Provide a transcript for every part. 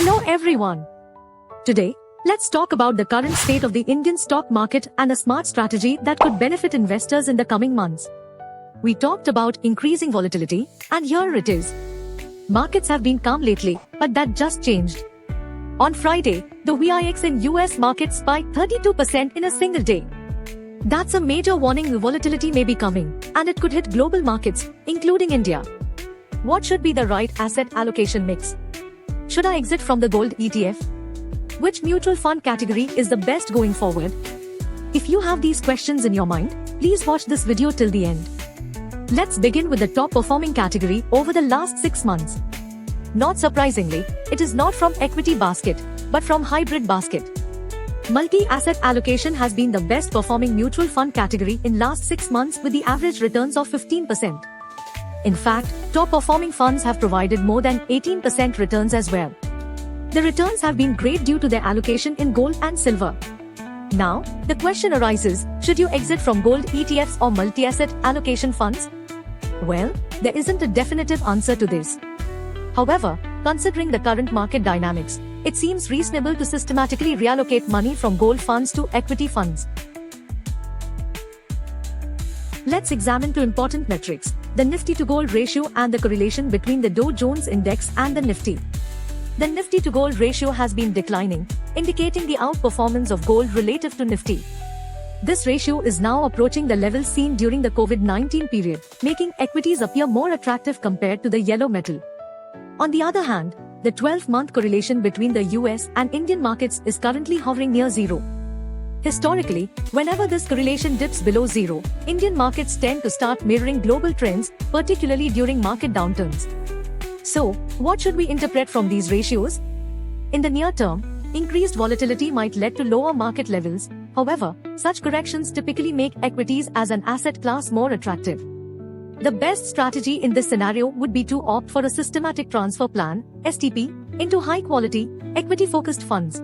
Hello everyone. Today, let's talk about the current state of the Indian stock market and a smart strategy that could benefit investors in the coming months. We talked about increasing volatility, and here it is. Markets have been calm lately, but that just changed. On Friday, the VIX in US market spiked 32% in a single day. That's a major warning the volatility may be coming, and it could hit global markets, including India. What should be the right asset allocation mix? Should I exit from the gold ETF? Which mutual fund category is the best going forward? If you have these questions in your mind, please watch this video till the end. Let's begin with the top performing category over the last 6 months. Not surprisingly, it is not from equity basket, but from hybrid basket. Multi-asset allocation has been the best performing mutual fund category in last 6 months with the average returns of 15%. In fact, top performing funds have provided more than 18% returns as well. The returns have been great due to their allocation in gold and silver. Now, the question arises, should you exit from gold ETFs or multi-asset allocation funds? Well, there isn't a definitive answer to this. However, considering the current market dynamics, it seems reasonable to systematically reallocate money from gold funds to equity funds. Let's examine two important metrics, the Nifty to Gold ratio and the correlation between the Dow Jones Index and the Nifty. The Nifty to Gold ratio has been declining, indicating the outperformance of gold relative to Nifty. This ratio is now approaching the levels seen during the COVID-19 period, making equities appear more attractive compared to the yellow metal. On the other hand, the 12-month correlation between the US and Indian markets is currently hovering near zero. Historically, whenever this correlation dips below zero, Indian markets tend to start mirroring global trends, particularly during market downturns. So, what should we interpret from these ratios? In the near term, increased volatility might lead to lower market levels. However, such corrections typically make equities as an asset class more attractive. The best strategy in this scenario would be to opt for a systematic transfer plan, STP, into high-quality, equity-focused funds.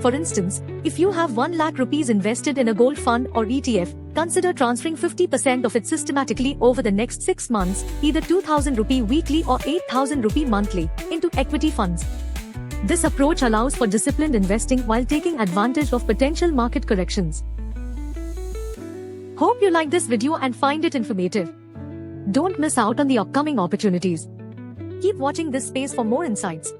For instance, if you have 1 lakh rupees invested in a gold fund or ETF, consider transferring 50% of it systematically over the next 6 months, either 2,000 rupee weekly or 8,000 rupee monthly, into equity funds. This approach allows for disciplined investing while taking advantage of potential market corrections. Hope you like this video and find it informative. Don't miss out on the upcoming opportunities. Keep watching this space for more insights.